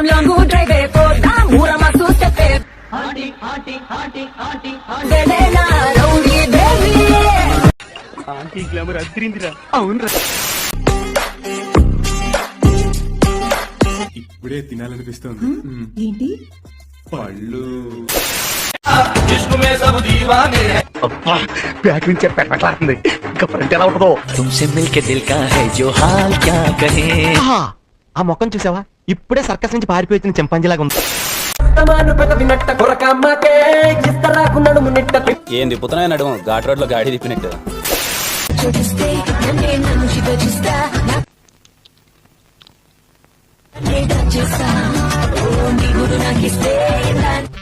Long drive పోదాం ఊరమసు step rowdy baby aunty glamour అదిరిందిరా. అవునరా, ఇప్పుడే తినాలనిపిస్తుంది. ఏంటి పళ్ళు బ్యాక్ నుంచి పెట్టలాడుతుంది. ఇంకా ఫ్రంట్ ఎలా ఉంటుందో. तुमसे मिलके दिल का है जो हाल क्या कहे. ఆ మొక్కం చూసావా, ఇప్పుడే సర్కస్ నుంచి పారిపోయి వచ్చిన చింపాంజీలాగా ఉంది. ఏం తిప్పుతున్నా నడుము ఘాట్ రోడ్ లో గాడి తిప్పినట్టు.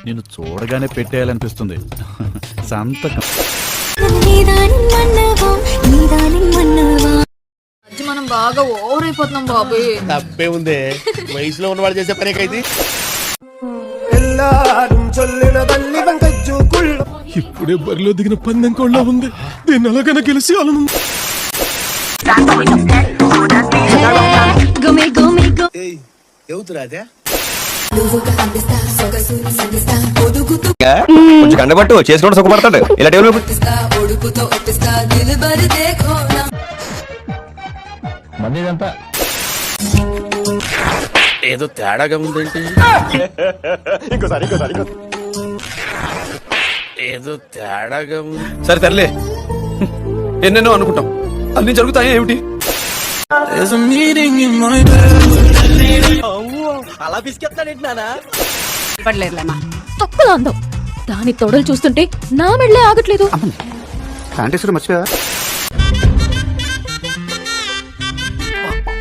నేను చూడగానే పెట్టేయాలనిపిస్తుంది. సంతకం మనం బాగా ఓవర్ అయిపోతున్నాం బాబు. తప్పే ఉంది, వయసులో ఉన్నవాడు చేసే పనే కైతే. ఇప్పుడే బరిలో దిగిన పందెం కోళ్ళ ఉంది. దీన్ని ఎలాగైనా గెలిచి ఆనందం. కొంచెం కండబట్టు చేసుకుంటూ సుఖపడతాడు. ఇలా టేబుల్ మందిదంతా ఏదో తేడాగా ఉందేంటి. ఏదో తేడాగా ఉంది. సరే తరలే, ఎన్నెన్నో అనుకుంటాం, అన్ని జరుగుతాయి ఏమిటి. అలా బిస్కెత్తాడేంటి నానా? పడలేదులేమా, తక్కువ అందం. దాని తొడలు చూస్తుంటే నా మెళ్ళే ఆగట్లేదు. కాంటేశ్వరం మర్చిపోయా.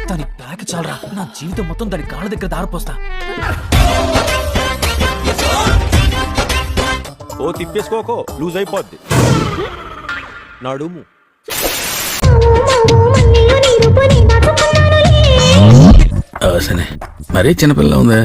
దాని బ్యాగ్ చాలరా, నా జీవితం మొత్తం దాని కాళ్ళ దగ్గర దారిపోస్తా. ఓ తిప్పేసుకోకో, లూజ్ అయిపోద్ది నడుము. మరీ చిన్నపిల్ల ఉందా.